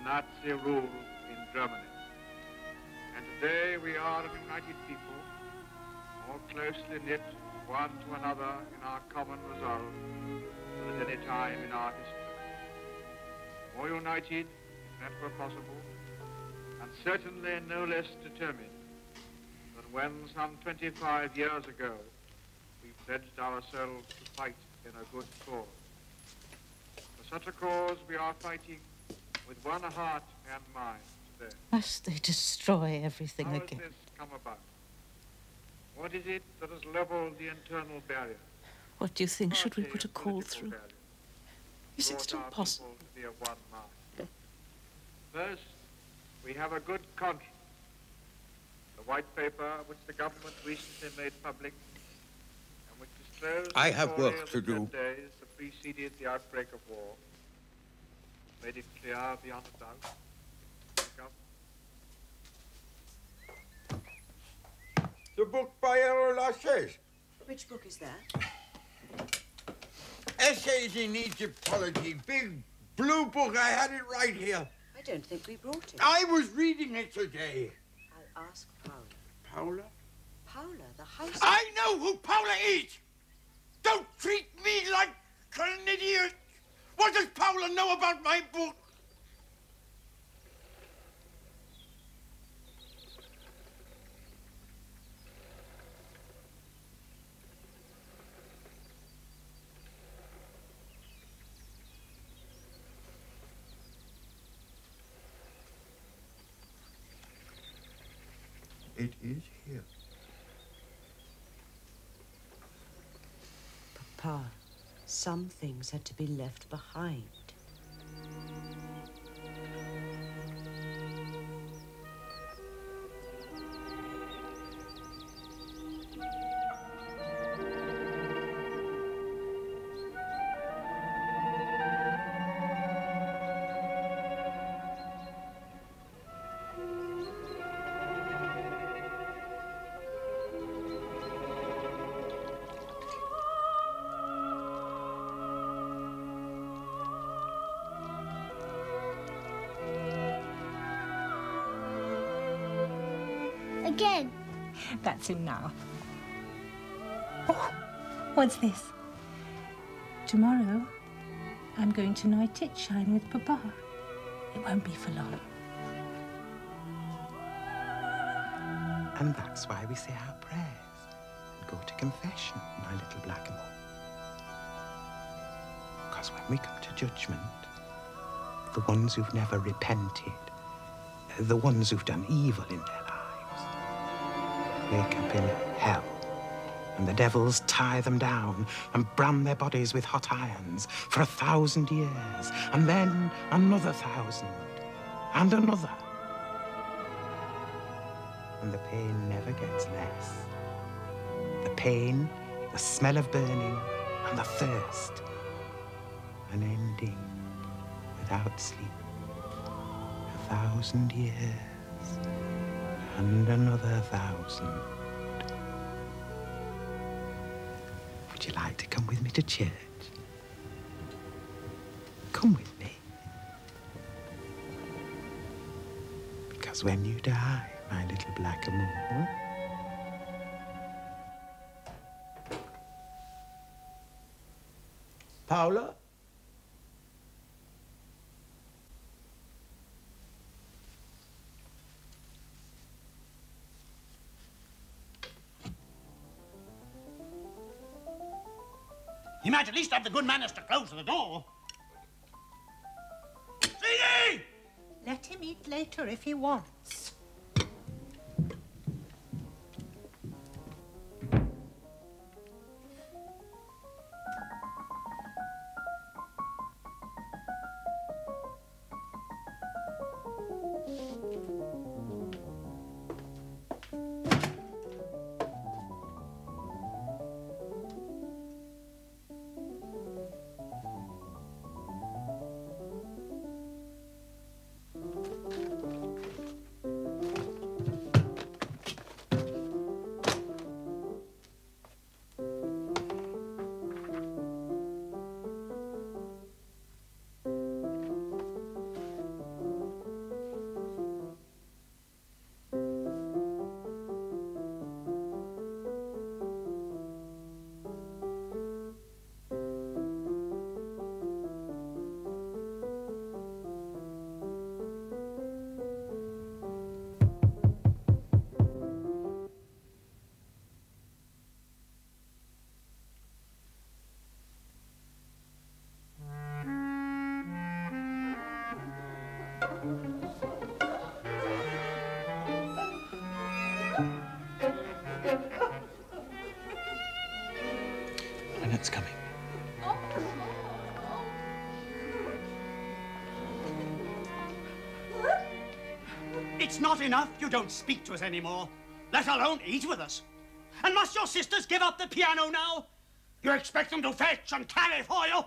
Nazi rule in Germany. And today we are a united people, more closely knit one to another in our common resolve than at any time in our history. More united, if that were possible, and certainly no less determined than when some 25 years ago we pledged ourselves to fight in a good cause. For such a cause we are fighting with one heart and mind today. Must they destroy everything How again? has this come about? What is it that has leveled the internal barrier? What do you think? Should we put a call through? Barrier, Is it brought still our possible? people to be of one mind. First, we have a good conscience. The white paper which the government recently made public and which disclosed I the have story work of to the 10 do. days that preceded the outbreak of war, made it clear beyond a doubt. The government The book by Errol Lashes. Which book is that? Essays in Egyptology. Big blue book. I had it right here. I don't think we brought it. I was reading it today. I'll ask Paula. Paula? Paula, the house... I know who Paula is! Don't treat me like an idiot! What does Paula know about my book? It is here. Papa, some things had to be left behind. Again. That's him now. Oh, what's this? Tomorrow, I'm going to night it shine with Papa. It won't be for long. And that's why we say our prayers and go to confession, my little blackamoor. Because when we come to judgment, the ones who've never repented, the ones who've done evil in their lives, wake up in hell, and the devils tie them down and brand their bodies with hot irons for 1,000 years, and then another 1,000, and another. And the pain never gets less. The pain, the smell of burning, and the thirst. Unending, without sleep. 1,000 years, and another 1,000. Would you like to come with me to church? Come with me. Because when you die, my little blackamoor, Paula? He might at least have the good manners to close the door. CD! Let him eat later if he wants. Planet's coming. It's not enough you don't speak to us anymore, let alone eat with us. And must your sisters give up the piano now? You expect them to fetch and carry for you?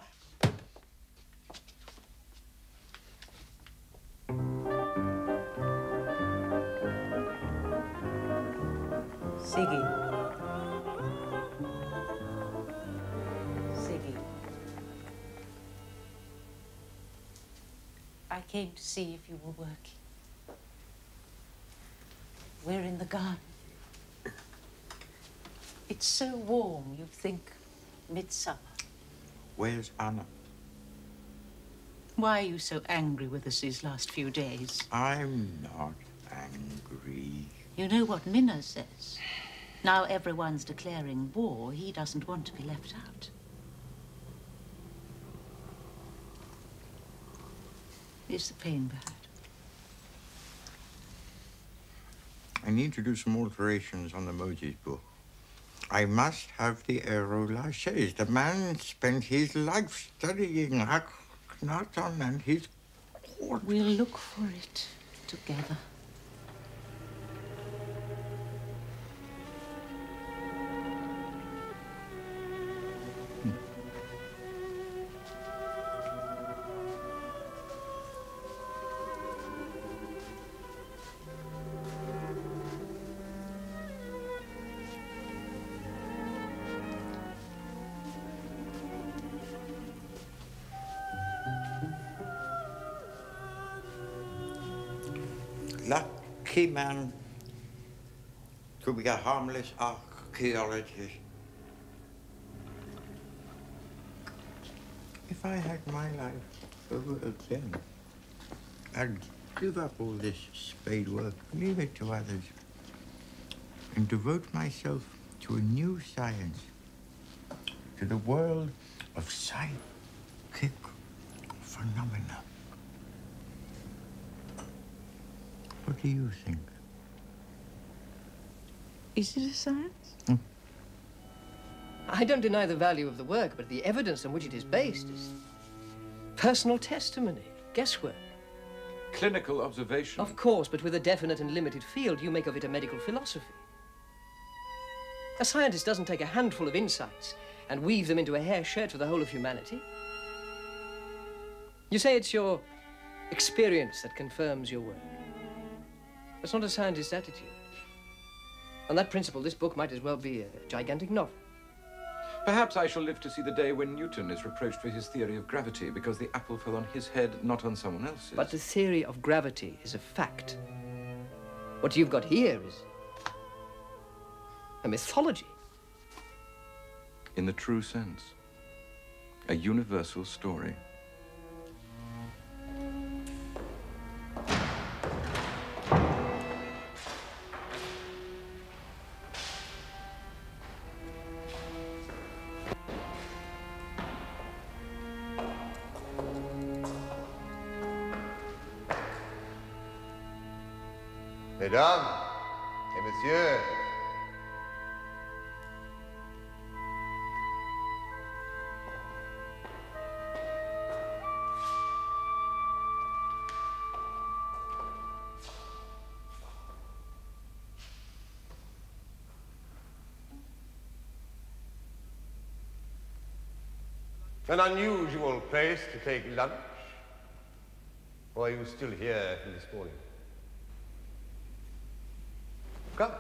Siggy. Siggy. I came to see if you were working. We're in the garden. It's so warm, you'd think midsummer. Where's Anna? Why are you so angry with us these last few days? I'm not angry. You know what Minna says. Now everyone's declaring war, he doesn't want to be left out. Is the pain bad? I need to do some alterations on the Moses book. I must have the aerolaches. The man spent his life studying Akhenaton and his court. We'll look for it together. Lucky man to be a harmless archaeologist. If I had my life over again, I'd give up all this spade work, leave it to others, and devote myself to a new science, to the world of psychic phenomena. What do you think? Is it a science? I don't deny the value of the work, but the evidence on which it is based is personal testimony, guesswork. Clinical observation. Of course, but with a definite and limited field, you make of it a medical philosophy. A scientist doesn't take a handful of insights and weave them into a hair shirt for the whole of humanity. You say it's your experience that confirms your work. That's not a scientist's attitude. On that principle, this book might as well be a gigantic novel. Perhaps I shall live to see the day when Newton is reproached for his theory of gravity because the apple fell on his head, not on someone else's. But the theory of gravity is a fact. What you've got here is a mythology. In the true sense, a universal story. Mesdames et messieurs, an unusual place to take lunch, or are you still here from this morning? Come.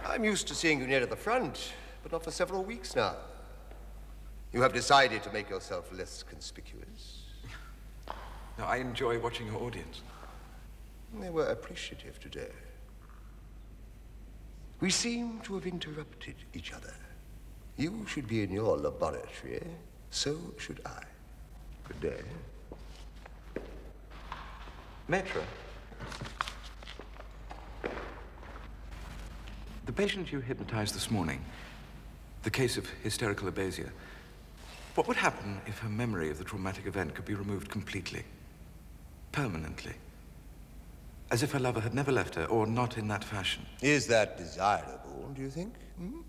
I'm used to seeing you near the front, but not for several weeks now. You have decided to make yourself less conspicuous. No, I enjoy watching your audience. They were appreciative today. We seem to have interrupted each other. You should be in your laboratory, so should I. Good day. Maître, the patient you hypnotized this morning, the case of hysterical abasia, What would happen if her memory of the traumatic event could be removed completely? Permanently? As if her lover had never left her, or not in that fashion? Is that desirable, do you think? Hmm?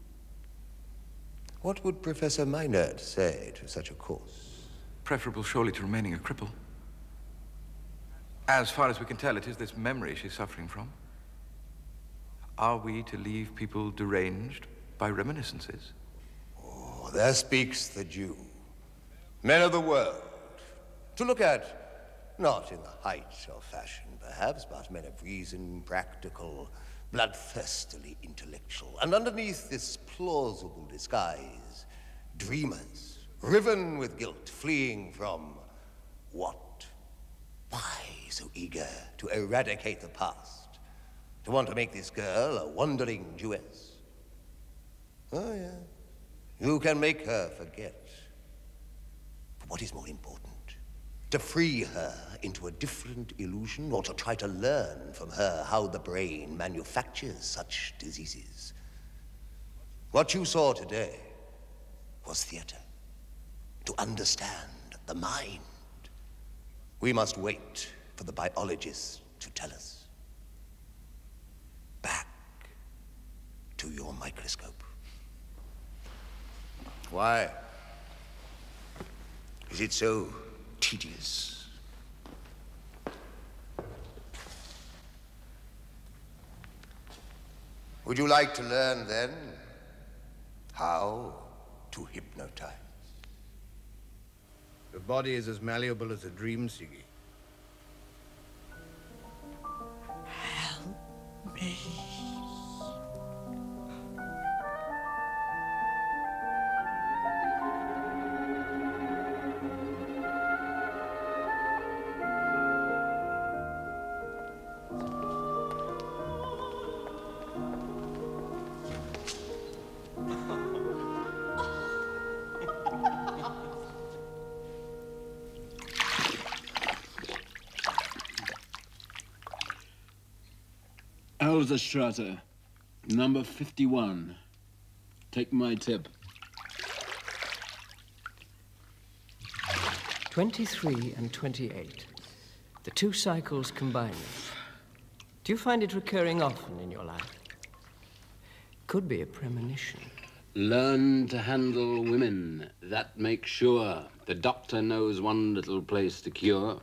What would Professor Meinert say to such a course? Preferable, surely, to remaining a cripple. As far as we can tell, it is this memory she's suffering from. Are we to leave people deranged by reminiscences? Oh, there speaks the Jew. Men of the world. To look at, not in the height of fashion, perhaps, but men of reason, practical, bloodthirstily intellectual. And underneath this plausible disguise, dreamers, riven with guilt, fleeing from what? Why so eager to eradicate the past? To want to make this girl a wandering Jewess? Oh, yeah. You can make her forget. But what is more important? To free her into a different illusion, or to try to learn from her how the brain manufactures such diseases? What you saw today was theater. To understand the mind. We must wait for the biologists to tell us. Back to your microscope. Why? Is it so tedious? Would you like to learn then how to hypnotize? The body is as malleable as a dream, Siggy. Help me. Elza Strata, number 51. Take my tip. 23 and 28. The two cycles combining. Do you find it recurring often in your life? Could be a premonition. Learn to handle women. That makes sure. The doctor knows one little place to cure.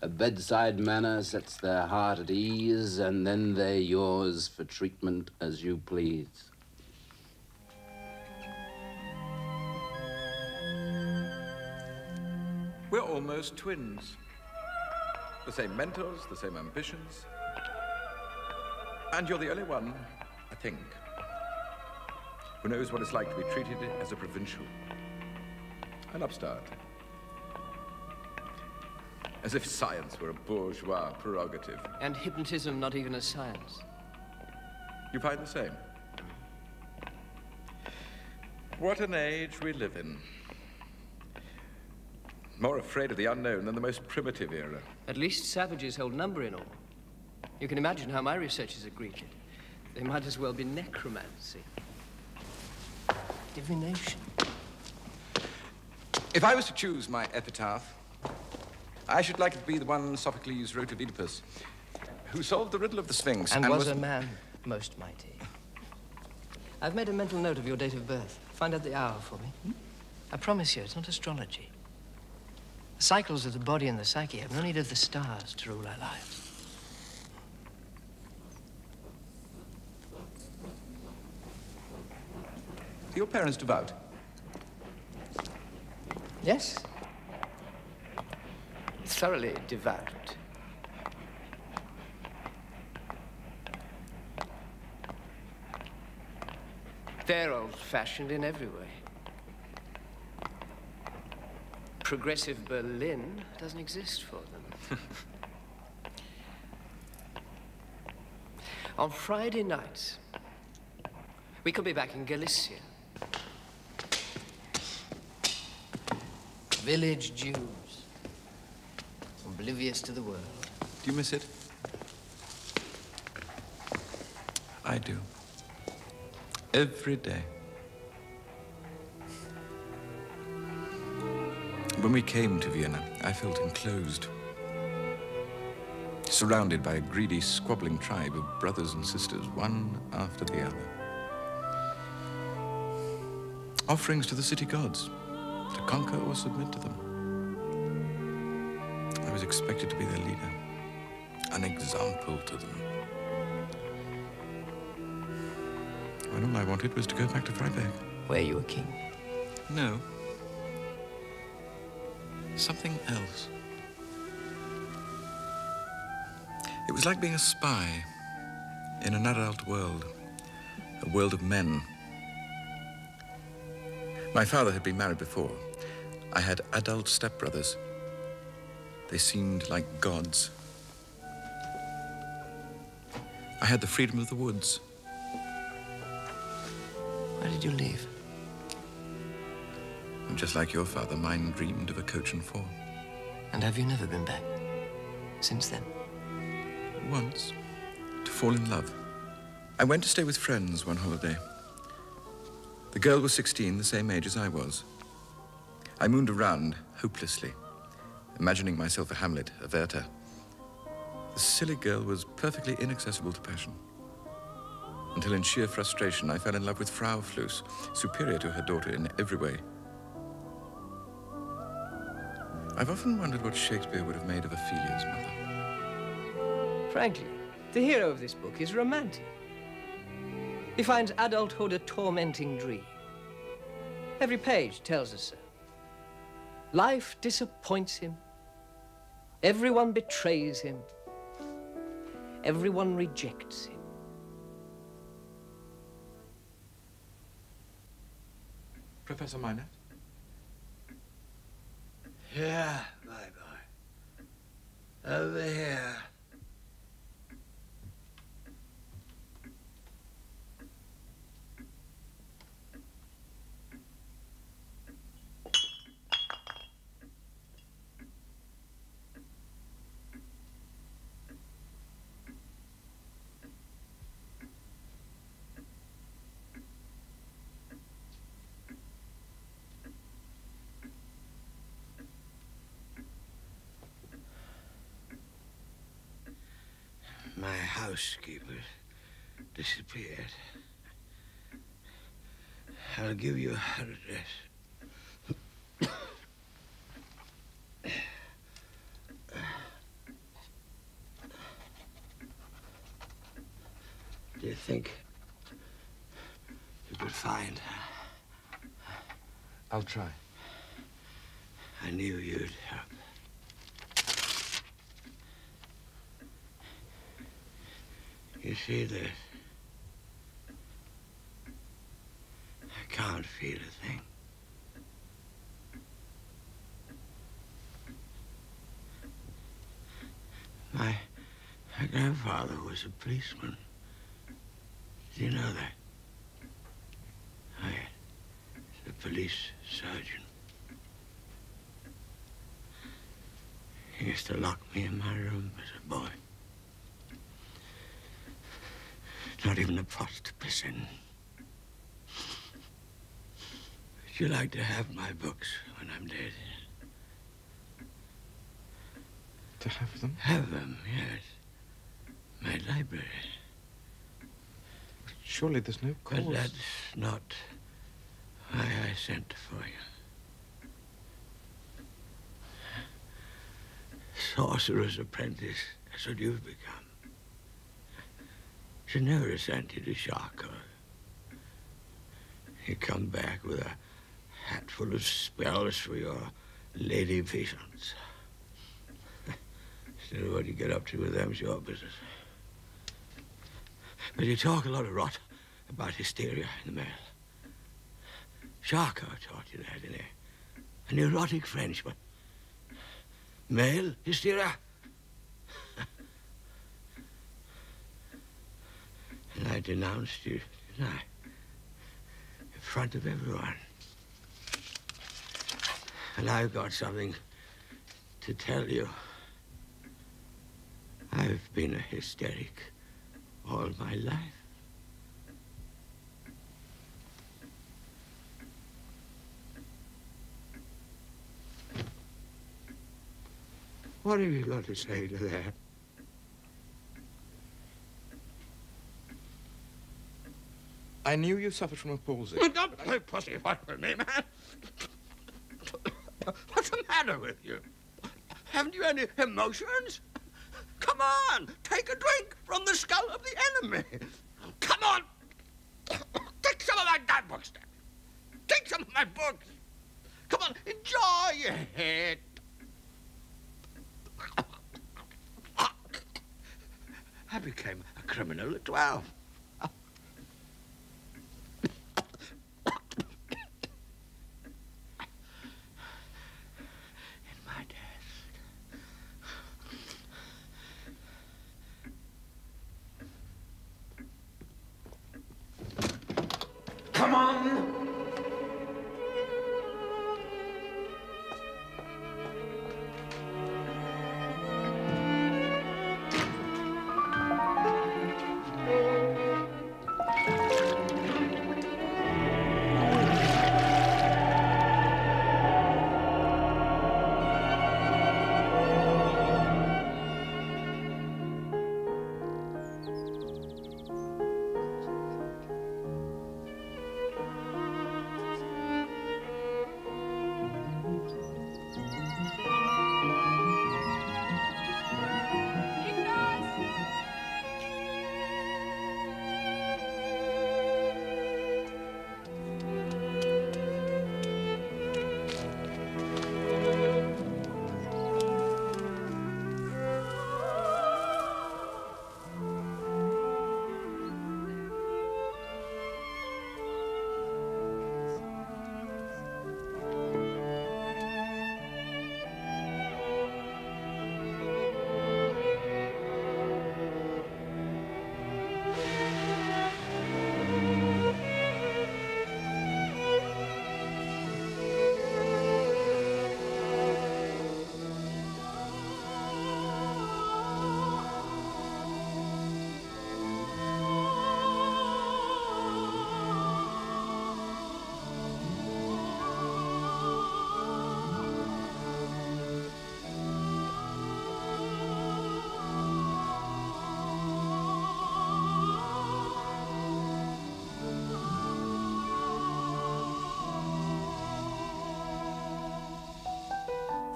A bedside manner sets their heart at ease, and then they're yours for treatment as you please. We're almost twins. The same mentors, the same ambitions. And you're the only one, I think, who knows what it's like to be treated as a provincial. An upstart. As if science were a bourgeois prerogative. And hypnotism not even a science. You find the same? What an age we live in. More afraid of the unknown than the most primitive era. At least savages hold number in all. You can imagine how my researchers are greeted. They might as well be necromancy. Divination. If I was to choose my epitaph, I should like it to be the one Sophocles wrote of Oedipus, who solved the riddle of the Sphinx. And was a man most mighty. I've made a mental note of your date of birth. Find out the hour for me. I promise you, it's not astrology. The cycles of the body and the psyche have no need of the stars to rule our lives. Are your parents devout? Yes. Thoroughly devout. They're old-fashioned in every way. Progressive Berlin doesn't exist for them. On Friday nights, we could be back in Galicia. Village Jews, oblivious to the world. Do you miss it? I do. Every day. When we came to Vienna, I felt enclosed, surrounded by a greedy, squabbling tribe of brothers and sisters, one after the other. Offerings to the city gods, to conquer or submit to them. I was expected to be their leader, an example to them. When all I wanted was to go back to Freiberg. Where you were king? No. Something else. It was like being a spy in an adult world, a world of men. My father had been married before. I had adult stepbrothers. They seemed like gods. I had the freedom of the woods. Why did you leave? Just like your father, mine dreamed of a coach and four. And have you never been back since then? Once, to fall in love. I went to stay with friends one holiday. The girl was 16, the same age as I was. I mooned around hopelessly, imagining myself a Hamlet, a Werther. The silly girl was perfectly inaccessible to passion. Until in sheer frustration, I fell in love with Frau Fluss, superior to her daughter in every way. I've often wondered what Shakespeare would have made of Ophelia's mother. Frankly, the hero of this book is romantic. He finds adulthood a tormenting dream. Every page tells us so. Life disappoints him. Everyone betrays him. Everyone rejects him. Professor Minor? Yeah, my boy. Over here. My housekeeper disappeared. I'll give you her address. Do you think you could find her? I'll try. I knew you'd help. You see this? I can't feel a thing. My grandfather was a policeman. Did you know that? Oh, yeah. He's a police surgeon. He used to lock me in my room as a boy. Not even a pot to piss in. Would you like to have my books when I'm dead? To have them? Have them, yes. My library. Surely there's no cause. But that's not why I sent for you. Sorcerer's apprentice, that's what you've become. Should never have sent you to Charcot. You come back with a hat full of spells for your lady patients. Still, what you get up to with them's your business. But you talk a lot of rot about hysteria in the mail. Charcot taught you that, didn't he? An erotic Frenchman. Male hysteria? And I denounced you, didn't I? In front of everyone. And I've got something to tell you. I've been a hysteric all my life. What have you got to say to that? I knew you suffered from a palsy. Well, don't play pussyfoot with me, man. What's the matter with you? Haven't you any emotions? Come on, take a drink from the skull of the enemy. Come on. Take some of my guidebooks. Take some of my books. Come on, enjoy it. I became a criminal at 12. Come on!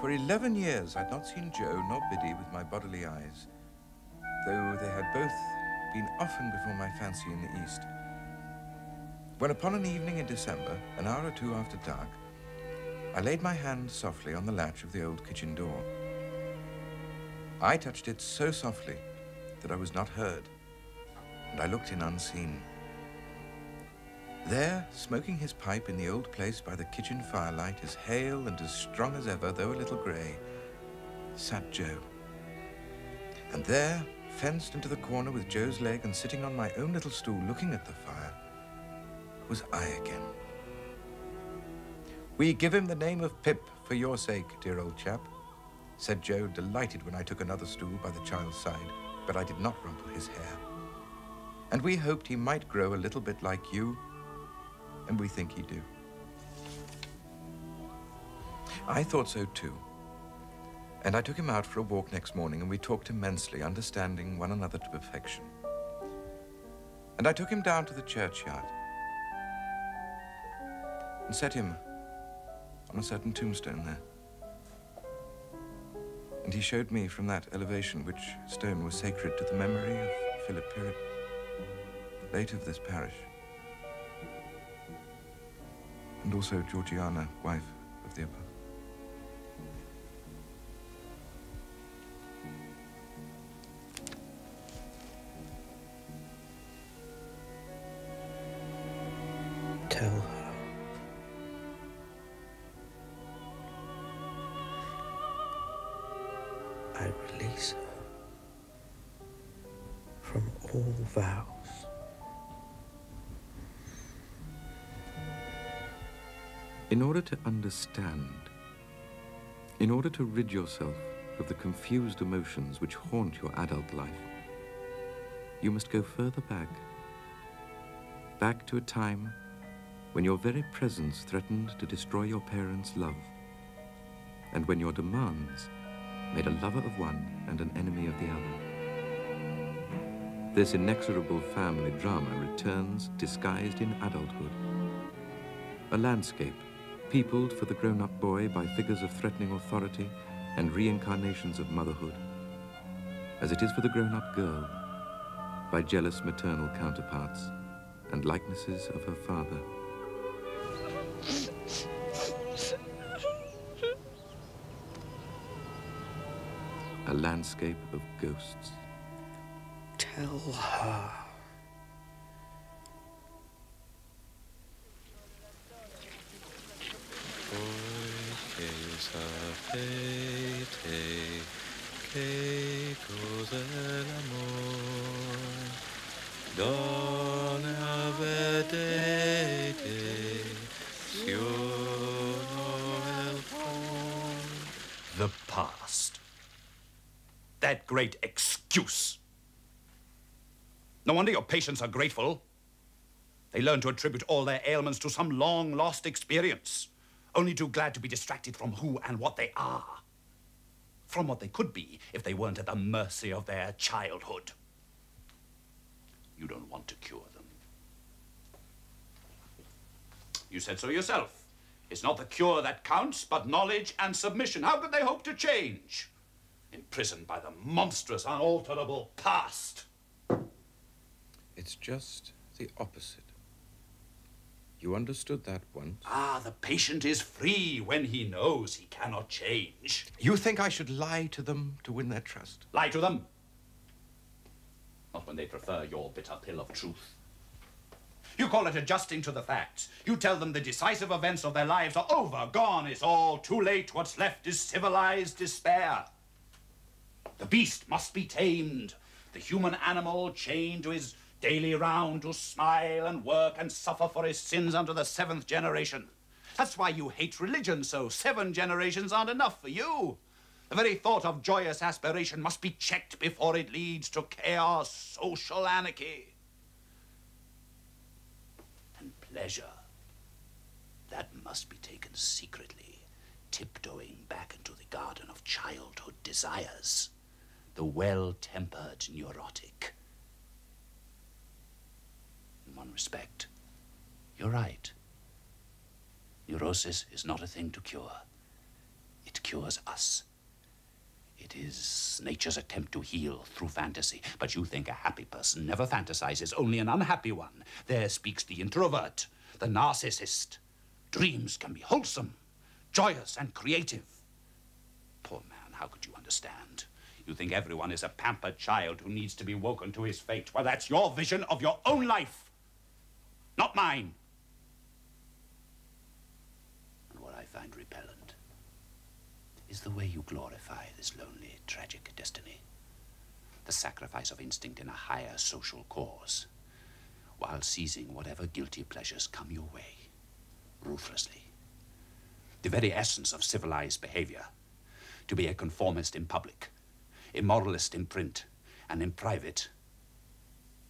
For 11 years, I'd not seen Joe nor Biddy with my bodily eyes, though they had both been often before my fancy in the East. When upon an evening in December, an hour or two after dark, I laid my hand softly on the latch of the old kitchen door. I touched it so softly that I was not heard, and I looked in unseen. There, smoking his pipe in the old place by the kitchen firelight, as hale and as strong as ever, though a little grey, sat Joe. And there, fenced into the corner with Joe's leg and sitting on my own little stool looking at the fire, was I again. "We give him the name of Pip for your sake, dear old chap," said Joe, delighted when I took another stool by the child's side, but I did not rumple his hair. "And we hoped he might grow a little bit like you, and we think he do." I thought so too. And I took him out for a walk next morning, and we talked immensely, understanding one another to perfection. And I took him down to the churchyard and set him on a certain tombstone there. And he showed me from that elevation which stone was sacred to the memory of Philip Pirrip, late of this parish, and also Georgiana, wife of the above. Tell her. I release her from all vows. In order to understand, in order to rid yourself of the confused emotions which haunt your adult life, you must go further back to a time when your very presence threatened to destroy your parents' love, and when your demands made a lover of one and an enemy of the other. This inexorable family drama returns disguised in adulthood. A landscape peopled for the grown-up boy by figures of threatening authority and reincarnations of motherhood, as it is for the grown-up girl by jealous maternal counterparts and likenesses of her father. A landscape of ghosts. Tell her. Che cos'è l'amore? Donna vedete, the past. That great excuse. No wonder your patients are grateful. They learn to attribute all their ailments to some long-lost experience, only too glad to be distracted from who and what they are, from what they could be if they weren't at the mercy of their childhood. You don't want to cure them. You said so yourself. It's not the cure that counts, but knowledge and submission. How could they hope to change? Imprisoned by the monstrous, unalterable past. It's just the opposite. You understood that once. Ah, the patient is free when he knows he cannot change. You think I should lie to them to win their trust? Lie to them? Not when they prefer your bitter pill of truth. You call it adjusting to the facts. You tell them the decisive events of their lives are over, gone. It's all too late. What's left is civilized despair. The beast must be tamed. The human animal chained to his daily round to smile and work and suffer for his sins unto the 7th generation. That's why you hate religion so. 7 generations aren't enough for you. The very thought of joyous aspiration must be checked before it leads to chaos, social anarchy. And pleasure, that must be taken secretly, tiptoeing back into the garden of childhood desires. The well-tempered neurotic. In one respect, you're right. Neurosis is not a thing to cure. It cures us. It is nature's attempt to heal through fantasy. But you think a happy person never fantasizes, only an unhappy one. There speaks the introvert, the narcissist. Dreams can be wholesome, joyous, and creative. Poor man, how could you understand? You think everyone is a pampered child who needs to be woken to his fate. Well, that's your vision of your own life, not mine. And what I find repellent is the way you glorify this lonely, tragic destiny. The sacrifice of instinct in a higher social cause, while seizing whatever guilty pleasures come your way, ruthlessly. The very essence of civilized behavior, to be a conformist in public, a moralist in print, and in private,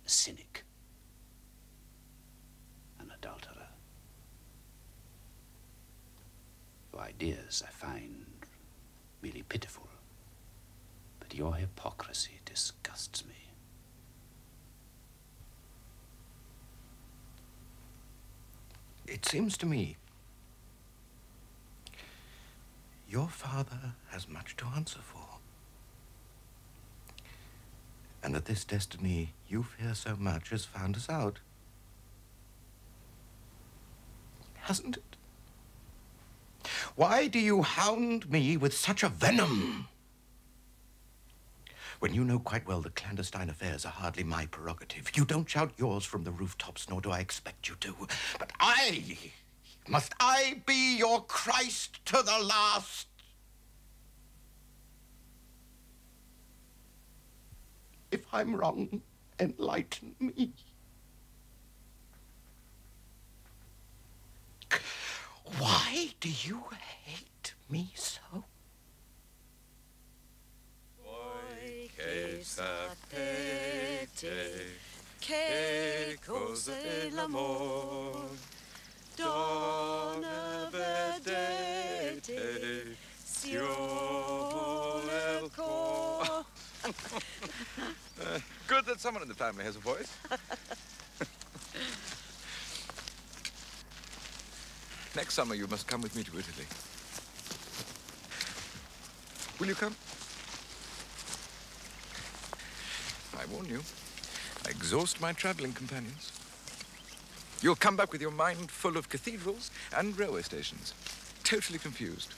a cynic, an adulterer. Your ideas I find merely pitiful, but your hypocrisy disgusts me. It seems to me your father has much to answer for. And that this destiny you fear so much has found us out. Hasn't it? Why do you hound me with such a venom? When you know quite well that clandestine affairs are hardly my prerogative. You don't shout yours from the rooftops, nor do I expect you to. But must I be your Christ to the last? If I'm wrong, enlighten me. Why do you hate me so? Che sapete che cos'è l'amor? Donna vedete, se io volevo Good that someone in the family has a voice. Next summer, you must come with me to Italy. Will you come? I warn you, I exhaust my traveling companions. You'll come back with your mind full of cathedrals and railway stations, totally confused.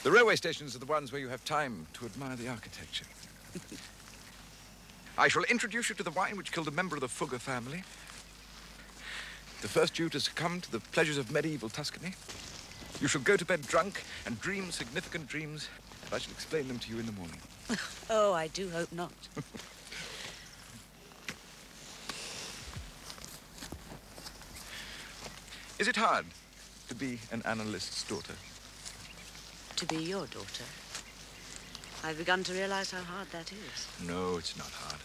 The railway stations are the ones where you have time to admire the architecture. I shall introduce you to the wine which killed a member of the Fugger family. The first Jew to succumb to the pleasures of medieval Tuscany. You shall go to bed drunk and dream significant dreams, and I shall explain them to you in the morning. Oh, I do hope not. Is it hard to be an analyst's daughter? To be your daughter? I've begun to realize how hard that is. No, it's not hard.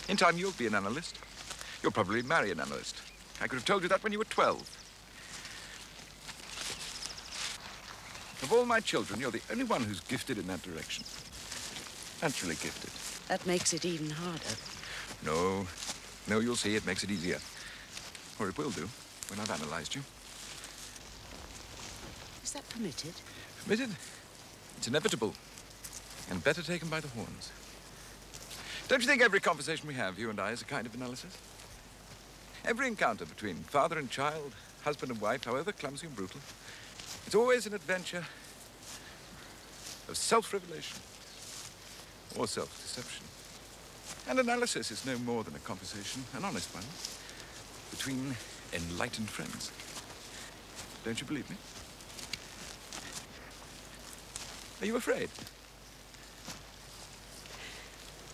In time, you'll be an analyst. You'll probably marry an analyst. I could have told you that when you were 12. Of all my children, you're the only one who's gifted in that direction. Naturally gifted. That makes it even harder. No. No, you'll see, it makes it easier. Or it will do, when I've analyzed you. Is that permitted? Permitted? It's inevitable. And better taken by the horns. Don't you think every conversation we have, you and I, is a kind of analysis? Every encounter between father and child, husband and wife, however clumsy and brutal, it's always an adventure of self-revelation or self-deception. And analysis is no more than a conversation, an honest one, between enlightened friends. Don't you believe me? Are you afraid?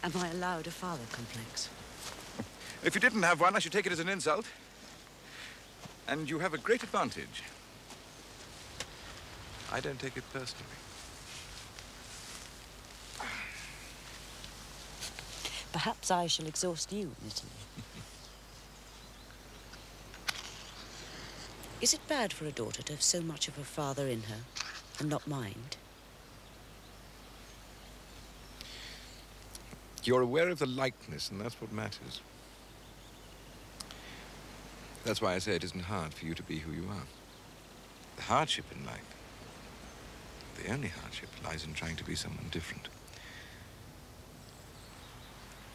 Am I allowed a father complex? If you didn't have one, I should take it as an insult. And you have a great advantage. I don't take it personally. Perhaps I shall exhaust you in Italy. Is it bad for a daughter to have so much of her father in her and not mind? You're aware of the likeness, and that's what matters. That's why I say it isn't hard for you to be who you are. The hardship in life, the only hardship, lies in trying to be someone different.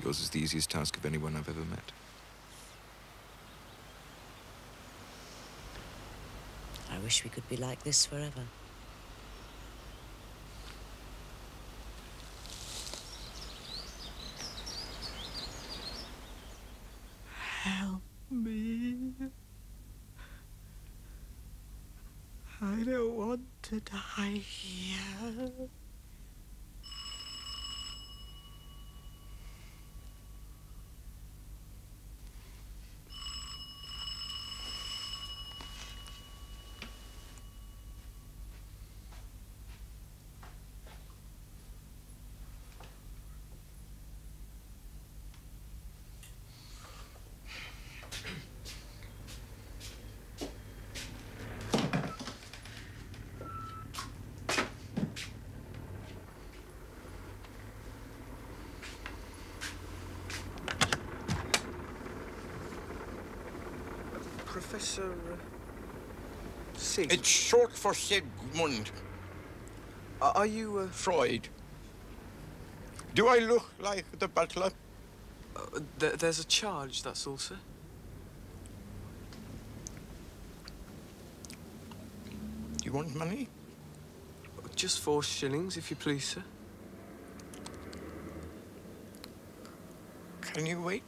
Yours is the easiest task of anyone I've ever met. I wish we could be like this forever. Help me. I don't want to die here. Professor Sig. It's short for Zigmund. Are you Freud? Do I look like the butler? There's a charge, that's all, sir. Do you want money? Just 4 shillings, if you please, sir. Can you wait?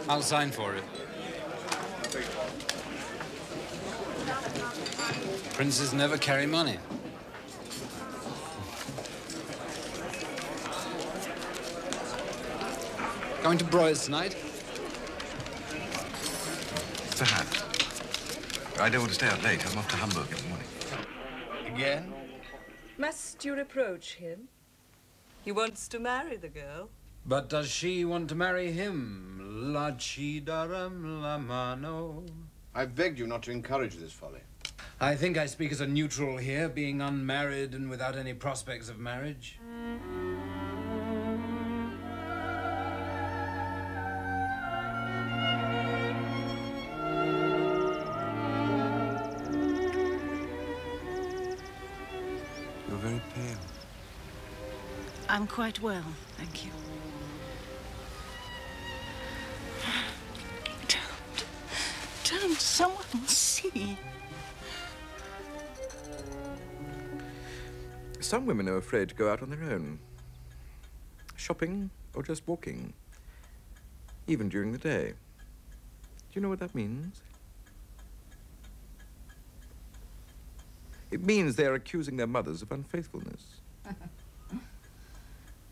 I'll sign for it. Princes never carry money. Going to Broyes tonight? Perhaps. I don't want to stay out late. I'm off to Hamburg in the morning. Again? Must you reproach him? He wants to marry the girl. But does she want to marry him? La ci daram la mano. I've begged you not to encourage this folly. I think I speak as a neutral here, being unmarried and without any prospects of marriage. You're very pale. I'm quite well, thank you. Don't someone see? Some women are afraid to go out on their own. Shopping or just walking. Even during the day. Do you know what that means? It means they are accusing their mothers of unfaithfulness.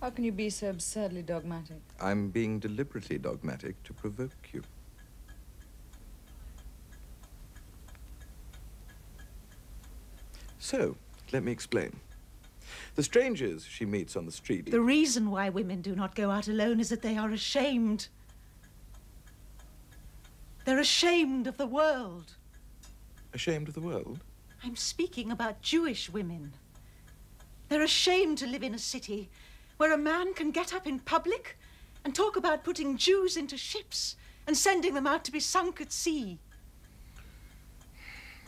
How can you be so absurdly dogmatic? I'm being deliberately dogmatic to provoke you. So, let me explain. The strangers she meets on the street... The reason why women do not go out alone is that they are ashamed. They're ashamed of the world. Ashamed of the world? I'm speaking about Jewish women. They're ashamed to live in a city where a man can get up in public and talk about putting Jews into ships and sending them out to be sunk at sea.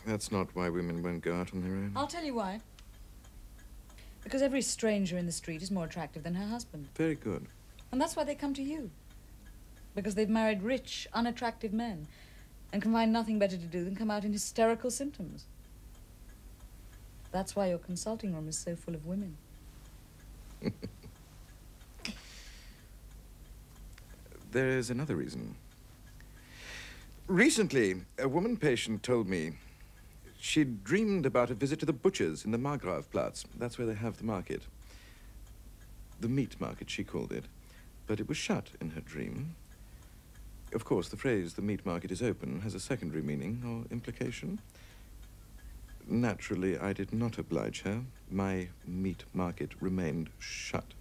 That's not why women won't go out on their own. I'll tell you why. Because every stranger in the street is more attractive than her husband. Very good. And that's why they come to you. Because they've married rich, unattractive men and can find nothing better to do than come out in hysterical symptoms. That's why your consulting room is so full of women. There is another reason. Recently, a woman patient told me she'd dreamed about a visit to the butcher's in the Markgrafplatz. That's where they have the market. The meat market, she called it. But it was shut in her dream. Of course, the phrase, the meat market is open, has a secondary meaning or implication. Naturally, I did not oblige her. My meat market remained shut.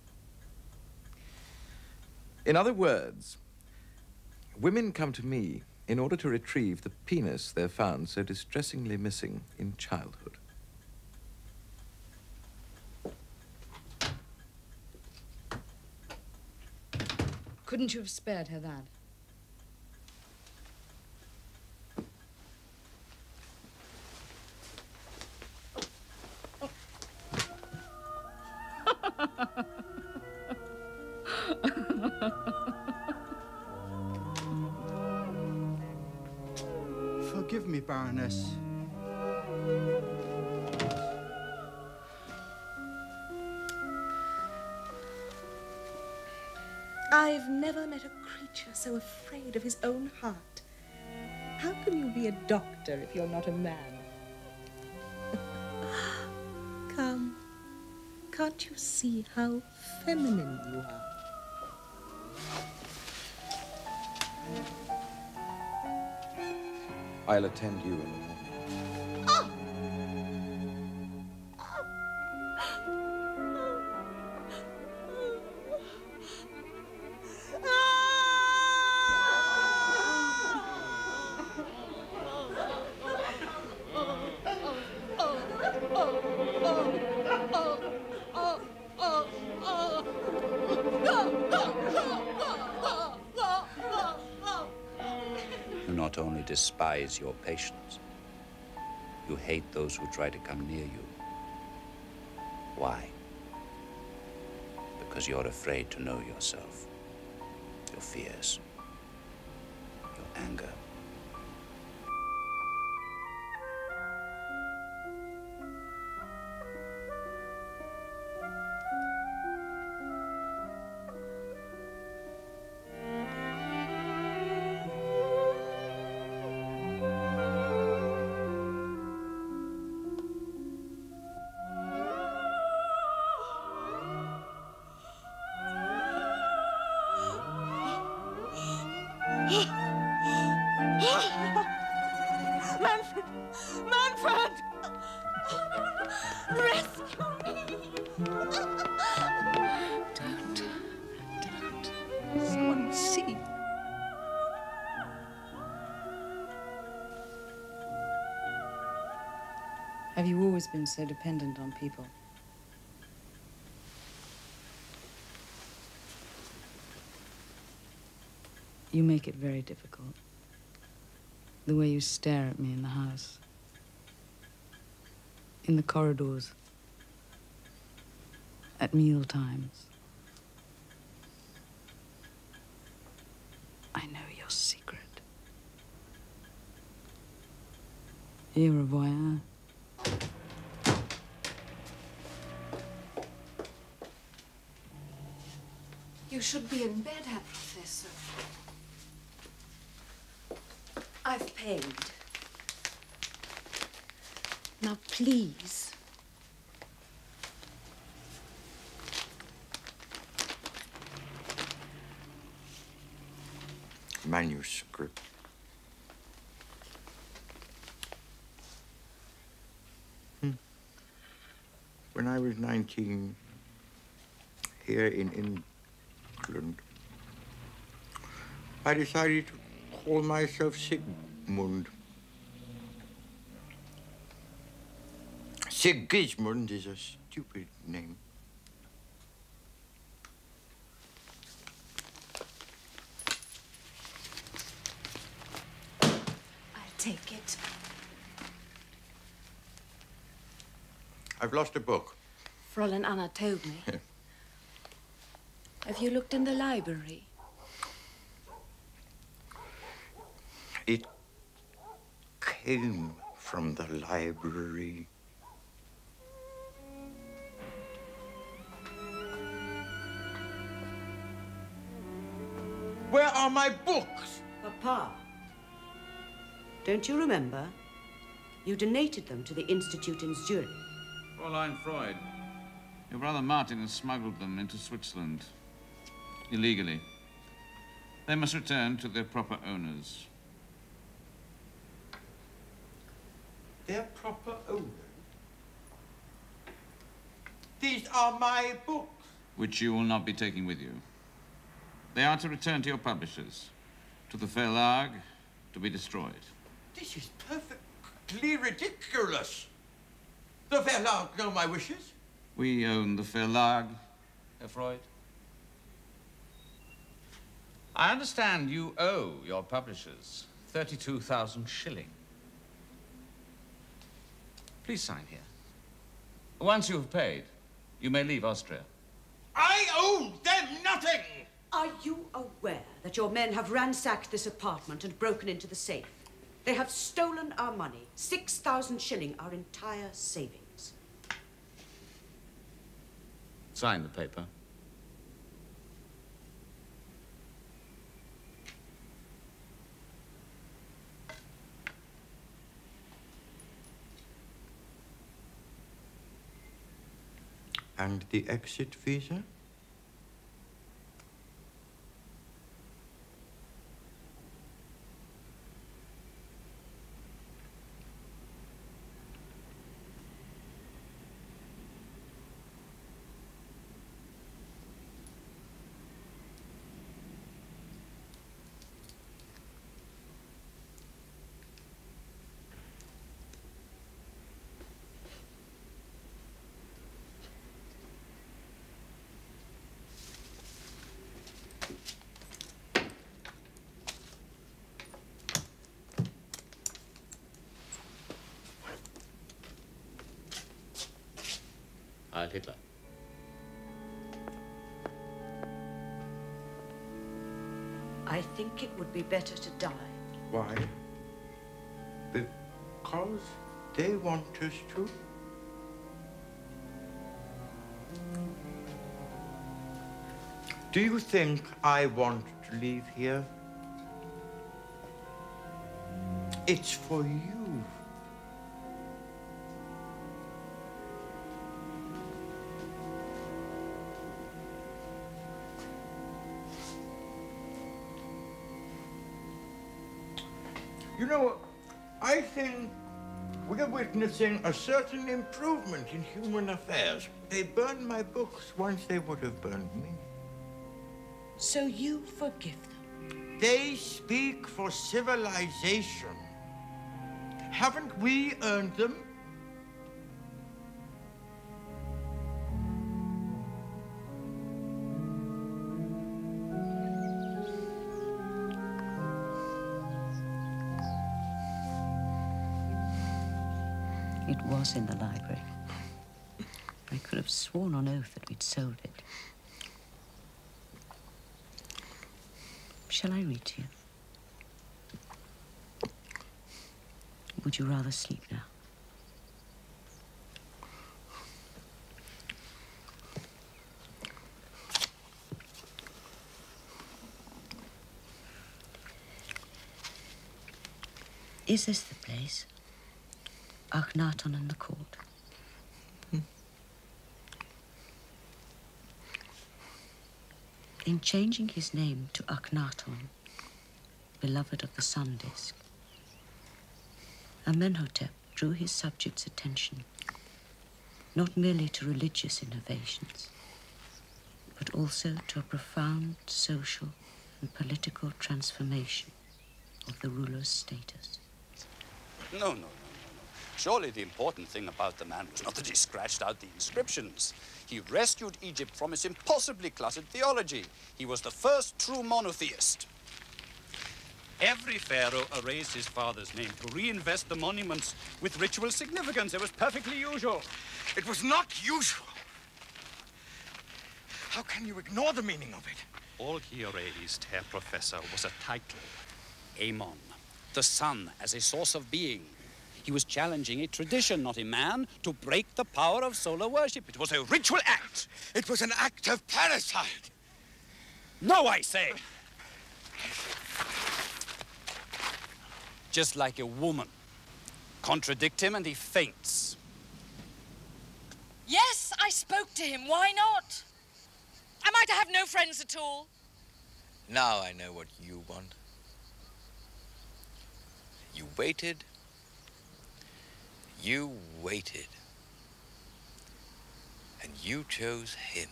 In other words, women come to me in order to retrieve the penis they've found so distressingly missing in childhood. Couldn't you have spared her that? Forgive me, Baroness. I've never met a creature so afraid of his own heart. How can you be a doctor if you're not a man? Come, can't you see how feminine you are? I'll attend you in the morning. Oh! You not only despise your patients, you hate those who try to come near you. Why? Because you're afraid to know yourself, your fears, your anger. Have you always been so dependent on people? You make it very difficult. The way you stare at me in the house. In the corridors. At meal times. I know your secret. You're a voyeur. You should be in bed, Herr Professor. I've paid. Now, please. Manuscript. When I was 19, here in England, I decided to call myself Zigmund. Sigismund is a stupid name. I'll take it. I've lost a book. Fräulein Anna told me. Have you looked in the library? It came from the library. Where are my books? Papa, don't you remember? You donated them to the Institute in Zurich. Fräulein Freud, your brother Martin has smuggled them into Switzerland. Illegally. They must return to their proper owners. Their proper owners? These are my books. Which you will not be taking with you. They are to return to your publishers, to the Verlag, to be destroyed. This is perfectly ridiculous. The Verlag know my wishes. We own the Verlag, Herr Freud. I understand you owe your publishers 32,000 shillings. Please sign here. Once you have paid, you may leave Austria. I owe them nothing! Are you aware that your men have ransacked this apartment and broken into the safe? They have stolen our money, 6,000 shillings, our entire savings. Sign the paper. And the exit visa? Heil Hitler. I think it would be better to die. Why? Because they want us to. Do you think I want to leave here? It's for you. You know, I think we're witnessing a certain improvement in human affairs. They burned my books once they would have burned me. So you forgive them? They speak for civilization. Haven't we earned them? was in the library. I could have sworn on oath that we'd sold it. Shall I read to you? Would you rather sleep now? Is this the place? Akhenaton and the court? In changing his name to Akhenaton, beloved of the sun disk, Amenhotep drew his subjects' attention not merely to religious innovations, but also to a profound social and political transformation of the ruler's status. No. Surely the important thing about the man was not that he scratched out the inscriptions. He rescued Egypt from its impossibly cluttered theology. He was the first true monotheist. Every pharaoh erased his father's name to reinvest the monuments with ritual significance. It was perfectly usual. It was not usual. How can you ignore the meaning of it? All he erased, Herr Professor, was a title. Amon, the sun as a source of being. He was challenging a tradition, not a man, to break the power of solar worship. It was a ritual act. It was an act of parricide. No, I say. Just like a woman. Contradict him and he faints. Yes, I spoke to him. Why not? Am I to have no friends at all? Now I know what you want. You waited. You waited. And you chose him.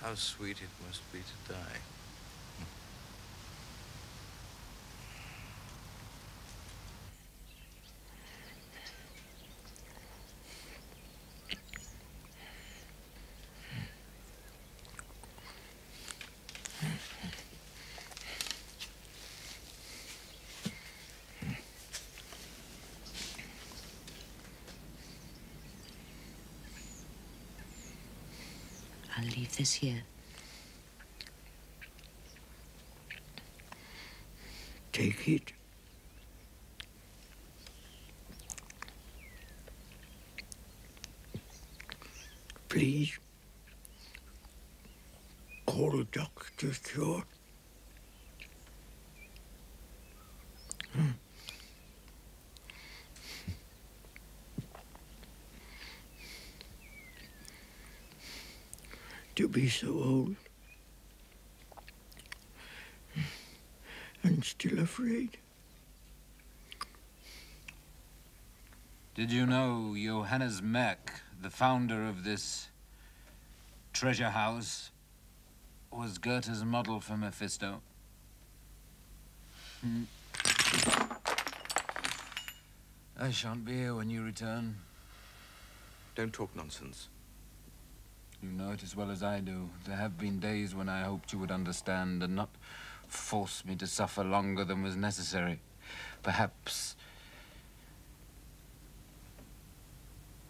How sweet it must be to die. I'll leave this here. Take it. Please. Call a doctor, sure. To be so old and still afraid. Did you know Johannes Merck, the founder of this treasure house, was Goethe's model for Mephisto? I shan't be here when you return. Don't talk nonsense. You know it as well as I do. There have been days when I hoped you would understand and not force me to suffer longer than was necessary. Perhaps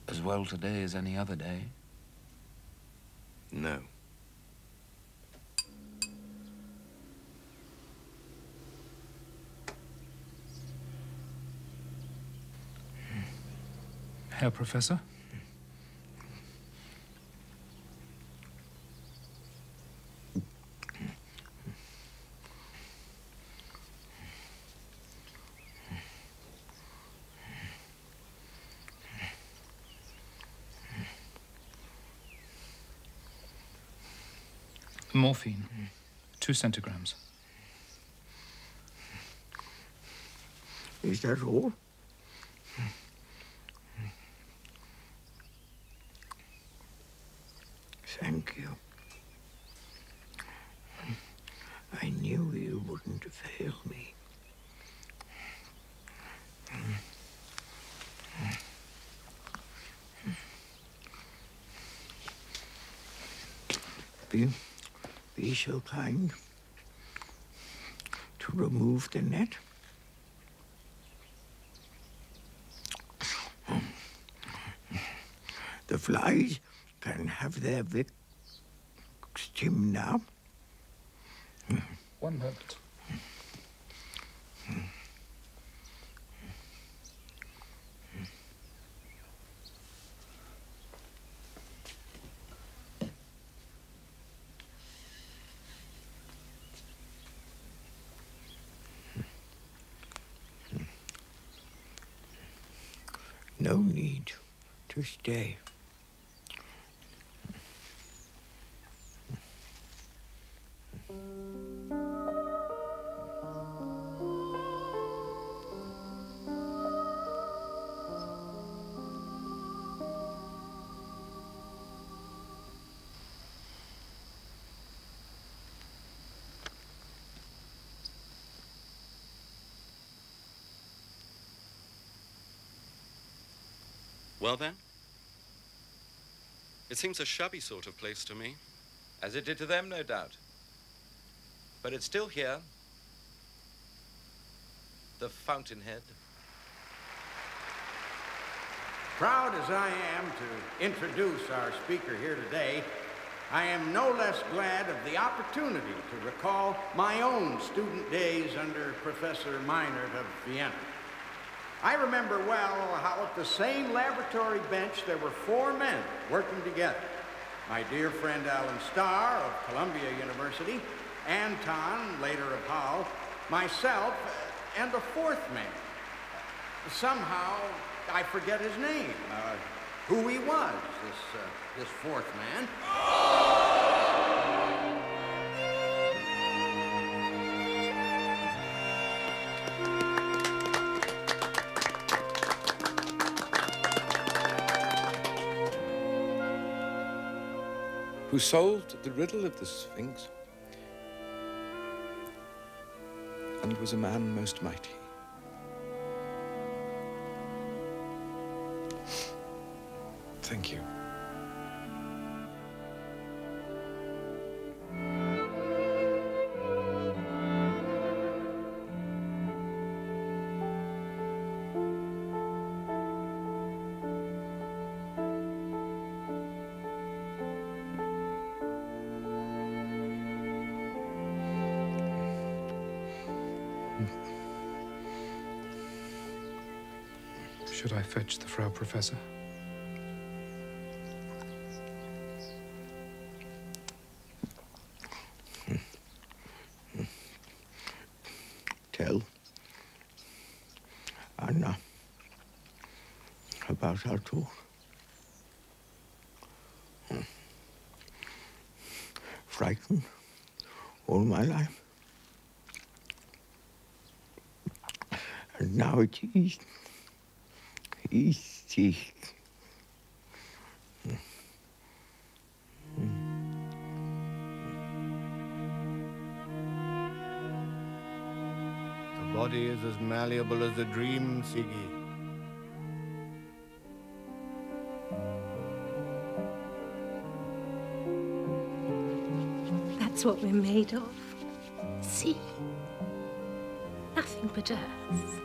as well today as any other day. No. Herr Professor? Morphine, 2 centigrams. Is that all? Thank you. I knew you wouldn't fail me. Be so kind to remove the net. flies can have their victim now. One moment. No need to stay. Well, then? It seems a shabby sort of place to me. As it did to them, no doubt. But it's still here. The fountainhead. Proud as I am to introduce our speaker here today, I am no less glad of the opportunity to recall my own student days under Professor Meinert of Vienna. I remember well how at the same laboratory bench there were 4 men working together. My dear friend Alan Starr of Columbia University, Anton, later of Hull, myself, and a 4th man. Somehow, I forget his name, who he was, this 4th man. Who solved the riddle of the Sphinx and was a man most mighty. Thank you. Should I fetch the Frau Professor? Tell Anna about our talk. Frightened all my life. And now it is easy. The body is as malleable as a dream, Siggy. That's what we're made of. See? Nothing but earth.